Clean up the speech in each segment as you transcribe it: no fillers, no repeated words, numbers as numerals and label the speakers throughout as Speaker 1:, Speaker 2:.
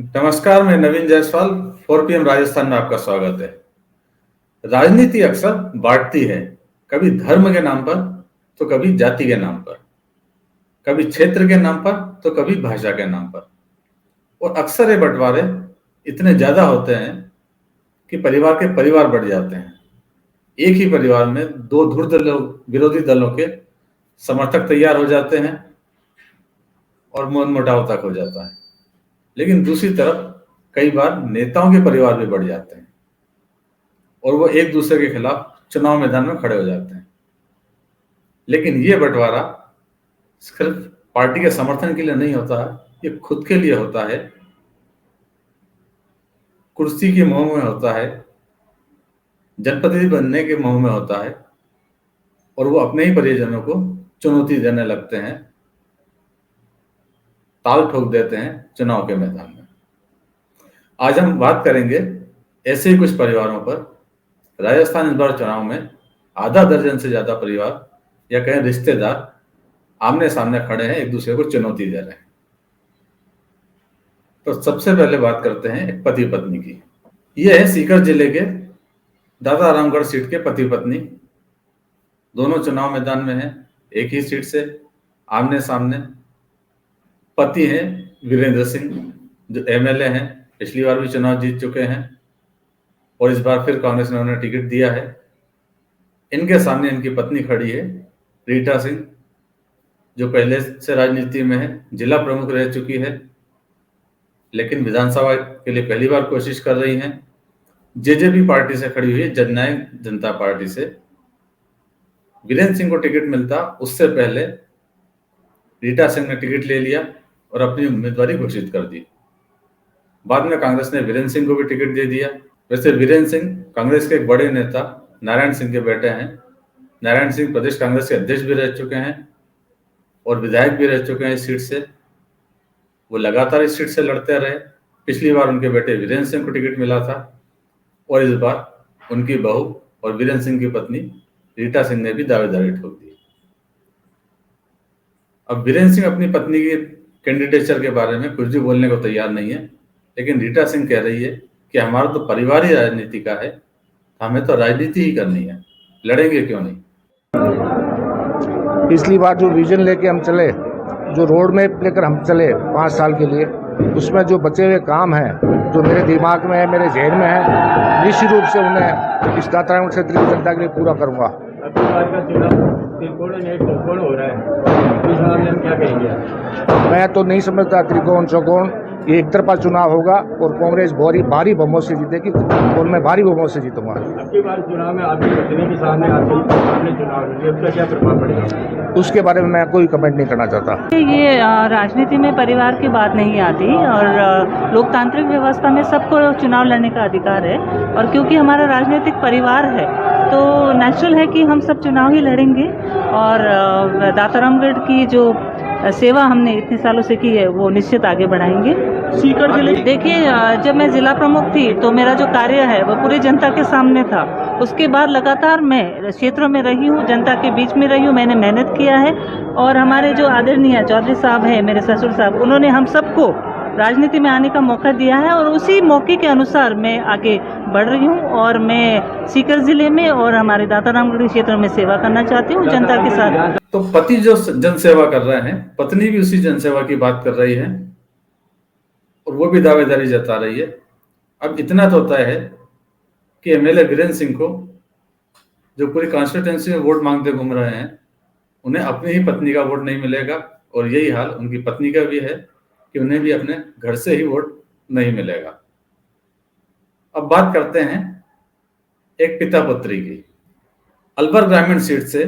Speaker 1: नमस्कार, मैं नवीन जायसवाल। 4 PM राजस्थान में आपका स्वागत है। राजनीति अक्सर बांटती है, कभी धर्म के नाम पर तो कभी जाति के नाम पर, कभी क्षेत्र के नाम पर तो कभी भाषा के नाम पर। और अक्सर ये बंटवारे इतने ज्यादा होते हैं कि परिवार के परिवार बढ़ जाते हैं। एक ही परिवार में दो विरोधी दलों के समर्थक तैयार हो जाते हैं और मनमुटाव तक हो जाता है। लेकिन दूसरी तरफ कई बार नेताओं के परिवार भी बढ़ जाते हैं और वो एक दूसरे के खिलाफ चुनाव मैदान में खड़े हो जाते हैं। लेकिन ये बंटवारा सिर्फ पार्टी के समर्थन के लिए नहीं होता है, ये खुद के लिए होता है, कुर्सी के मोह में होता है, जनप्रतिनिधि बनने के मोह में होता है और वो अपने ही परिजनों को चुनौती देने लगते हैं, ताल ठोक देते हैं चुनाव के मैदान में। आज हम बात करेंगे ऐसे ही कुछ परिवारों पर। राजस्थान इस बार चुनाव में आधा दर्जन से ज्यादा परिवार या कहें रिश्तेदार आमने सामने खड़े हैं, एक दूसरे को चुनौती दे रहे हैं। तो सबसे पहले बात करते हैं एक पति पत्नी की। यह है सीकर जिले के दादा रामगढ़ सीट के पति पत्नी। दोनों चुनाव मैदान में हैं, एक ही सीट से आमने सामने। पति हैं वीरेंद्र सिंह, जो एमएलए हैं, पिछली बार भी चुनाव जीत चुके हैं और इस बार फिर कांग्रेस ने उन्हें टिकट दिया है। इनके सामने इनकी पत्नी खड़ी है रीटा सिंह, जो पहले से राजनीति में है, जिला प्रमुख रह चुकी है, लेकिन विधानसभा के लिए पहली बार कोशिश कर रही हैं। जेजेपी पार्टी से खड़ी हुई है, जननायक जनता पार्टी से। वीरेंद्र सिंह को टिकट मिलता उससे पहले रीटा सिंह ने टिकट ले लिया और अपनी उम्मीदवारी घोषित कर दी। बाद में कांग्रेस ने वीरेंद्र सिंह को भी टिकट दे दिया। वैसे वीरेंद्र सिंह कांग्रेस के एक बड़े नेता नारायण सिंह के बेटे हैं। नारायण सिंह प्रदेश कांग्रेस के अध्यक्ष भी रह चुके हैं और विधायक भी रह चुके हैं इस सीट से। वो लगातार इस सीट से लड़ते रहे। पिछली बार उनके बेटे वीरेंद्र सिंह को टिकट मिला था और इस बार उनकी बहू और वीरेंद्र सिंह की पत्नी रीटा सिंह ने भी दावेदारी ठोक दी। अब वीरेंद्र सिंह अपनी पत्नी के कैंडिडेचर के बारे में कुछ भी बोलने को तैयार नहीं है, लेकिन रीटा सिंह कह रही है कि हमारा तो परिवार ही राजनीति का है, हमें तो राजनीति ही करनी है, लड़ेंगे क्यों नहीं।
Speaker 2: पिछली बार जो विजन लेके हम चले, जो रोड मैप लेकर हम चले 5 साल के लिए, उसमें जो बचे हुए काम हैं, जो मेरे दिमाग में है, मेरे जहन में है, निश्चित रूप से उन्हें इस दाताराम क्षेत्र की जनता के लिए पूरा करूँगा।
Speaker 3: त्रिकोण हो रहा है, इस मामले में क्या कहेंगे?
Speaker 2: मैं तो नहीं समझता त्रिकोण चौकोण, ये एक तरफा चुनाव होगा और कांग्रेस भारी बहुमत से जीतेगी और मैं भारी बहुमत से जीतूंगा।
Speaker 3: अबकी बार चुनाव में आपकी पत्नी के सामने आपने चुनाव लड़े, उसका क्या प्रभाव पड़ेगा?
Speaker 2: उसके बारे में मैं कोई कमेंट नहीं करना चाहता।
Speaker 4: ये राजनीति में परिवार की बात नहीं आती और लोकतांत्रिक व्यवस्था में सबको चुनाव लड़ने का अधिकार है और क्योंकि हमारा राजनीतिक परिवार है तो नेचुरल है कि हम सब चुनाव ही लड़ेंगे और दातारामगढ़ की जो सेवा हमने इतने सालों से की है वो निश्चित आगे बढ़ाएंगे। सीकर जिले देखिए, जब मैं जिला प्रमुख थी तो मेरा जो कार्य है वो पूरी जनता के सामने था। उसके बाद लगातार मैं क्षेत्रों में रही हूँ, जनता के बीच में रही हूँ, मैंने मेहनत किया है और हमारे जो आदरणीय चौधरी साहब हैं, मेरे ससुर साहब, उन्होंने हम सबको राजनीति में आने का मौका दिया है और उसी मौके के अनुसार मैं आगे बढ़ रही हूँ और मैं सीकर जिले में और हमारे दातारामगढ़ क्षेत्र में सेवा करना चाहती हूँ जनता के साथ।
Speaker 1: तो पति जो जनसेवा कर रहे हैं, पत्नी भी उसी जनसेवा की बात कर रही है और वो भी दावेदारी जता रही है। अब इतना तो तय है कि एमएलए वीरेंद्र सिंह को, जो पूरी कॉन्स्टिट्यूएंसी में वोट मांगते घूम रहे हैं, उन्हें अपनी ही पत्नी का वोट नहीं मिलेगा और यही हाल उनकी पत्नी का भी है कि उन्हें भी अपने घर से ही वोट नहीं मिलेगा। अब बात करते हैं एक पिता पुत्री की। अलवर ग्रामीण सीट से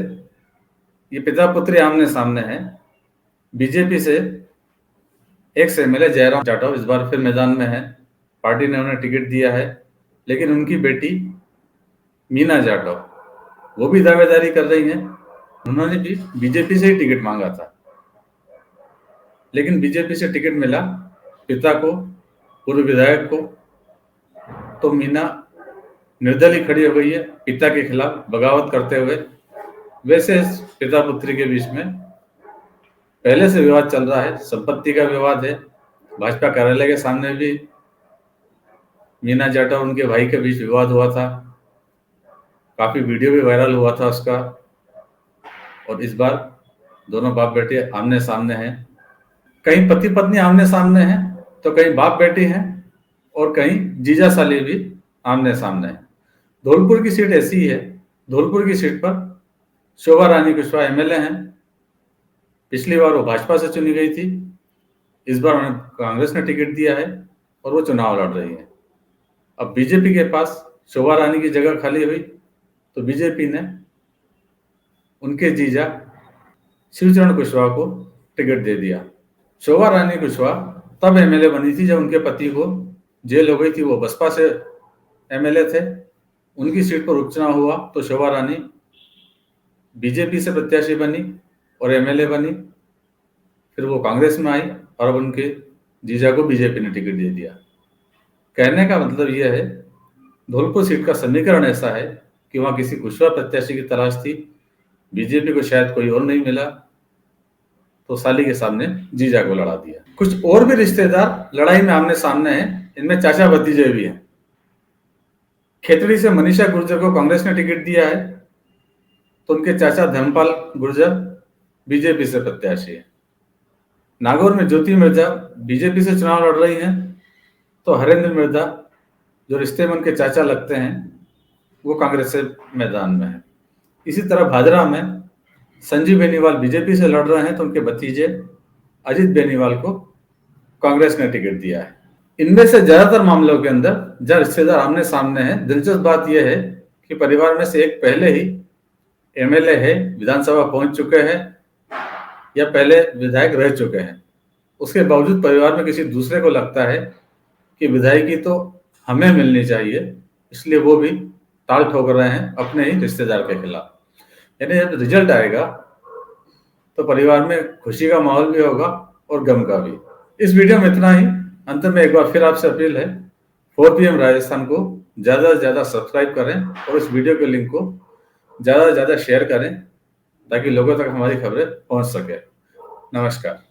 Speaker 1: ये पिता पुत्री आमने सामने है। बीजेपी से एक्स एमएलए जयराम जाटव इस बार फिर मैदान में है, पार्टी ने उन्हें टिकट दिया है, लेकिन उनकी बेटी मीना जाटव वो भी दावेदारी कर रही हैं। उन्होंने भी बीजेपी से ही टिकट मांगा था, लेकिन बीजेपी से टिकट मिला पिता को, पूर्व विधायक को, तो मीना निर्दलीय खड़ी हो गई है पिता के खिलाफ बगावत करते हुए। वैसे पिता पुत्री के बीच में पहले से विवाद चल रहा है, संपत्ति का विवाद है भाजपा कार्यालय के सामने भी मीना जाटा और उनके भाई के बीच विवाद हुआ था, काफी वीडियो भी वायरल हुआ था उसका। और इस बार दोनों बाप बेटे आमने सामने हैं, कहीं पति पत्नी आमने सामने हैं तो कहीं बाप बेटी हैं और कहीं जीजा साली भी आमने सामने हैं। धौलपुर की सीट ऐसी है, धौलपुर की सीट पर शोभा रानी कुशवाहा एमएलए हैं। पिछली बार वो भाजपा से चुनी गई थी, इस बार उन्हें कांग्रेस ने टिकट दिया है और वो चुनाव लड़ रही है। अब बीजेपी के पास शोभा रानी की जगह खाली हुई तो बीजेपी ने उनके जीजा शिवचरण कुशवाहा को टिकट दे दिया। शोभा रानी कुशवाहा तब एमएलए बनी थी जब उनके पति को जेल हो गई थी, वो बसपा से एमएलए थे। उनकी सीट पर उपचुनाव हुआ तो शोभा रानी बीजेपी से प्रत्याशी बनी और एमएलए बनी। फिर वो कांग्रेस में आई और अब उनके जीजा को बीजेपी ने टिकट दे दिया। कहने का मतलब यह है, धौलपुर सीट का समीकरण ऐसा है कि वहां किसी कुशवाहा प्रत्याशी की तलाश थी, बीजेपी को शायद कोई और नहीं मिला तो साली के सामने जीजा को लड़ा दिया। कुछ और भी रिश्तेदार लड़ाई में आमने सामने हैं, इनमें चाचा भतीजे भी हैं। खेतड़ी से मनीषा गुर्जर को कांग्रेस ने टिकट दिया है तो उनके चाचा धर्मपाल गुर्जर बीजेपी से प्रत्याशी है। नागौर में ज्योति मिर्जा बीजेपी से चुनाव लड़ रही हैं तो हरेंद्र मिर्जा, जो रिश्ते में उनके चाचा लगते हैं, वो कांग्रेस से मैदान में है। इसी तरह भाजरा में संजीव बेनीवाल बीजेपी से लड़ रहे हैं तो उनके भतीजे अजित बेनीवाल को कांग्रेस ने टिकट दिया है। इनमें से ज्यादातर मामलों के अंदर जहां रिश्तेदार आमने सामने हैं, दिलचस्प बात यह है कि परिवार में से एक पहले ही एमएलए है, विधानसभा पहुंच चुके हैं या पहले विधायक रह चुके हैं। उसके बावजूद परिवार में किसी दूसरे को लगता है कि विधायकी तो हमें मिलनी चाहिए, इसलिए वो भी ताल ठोक रहे हैं अपने ही रिश्तेदार के खिलाफ। यानी जब रिजल्ट आएगा तो परिवार में खुशी का माहौल भी होगा और गम का भी। इस वीडियो में इतना ही। अंत में एक बार फिर आपसे अपील है, 4 PM राजस्थान को ज्यादा से ज्यादा सब्सक्राइब करें और इस वीडियो के लिंक को ज्यादा से ज्यादा शेयर करें ताकि लोगों तक हमारी खबरें पहुंच सके। नमस्कार।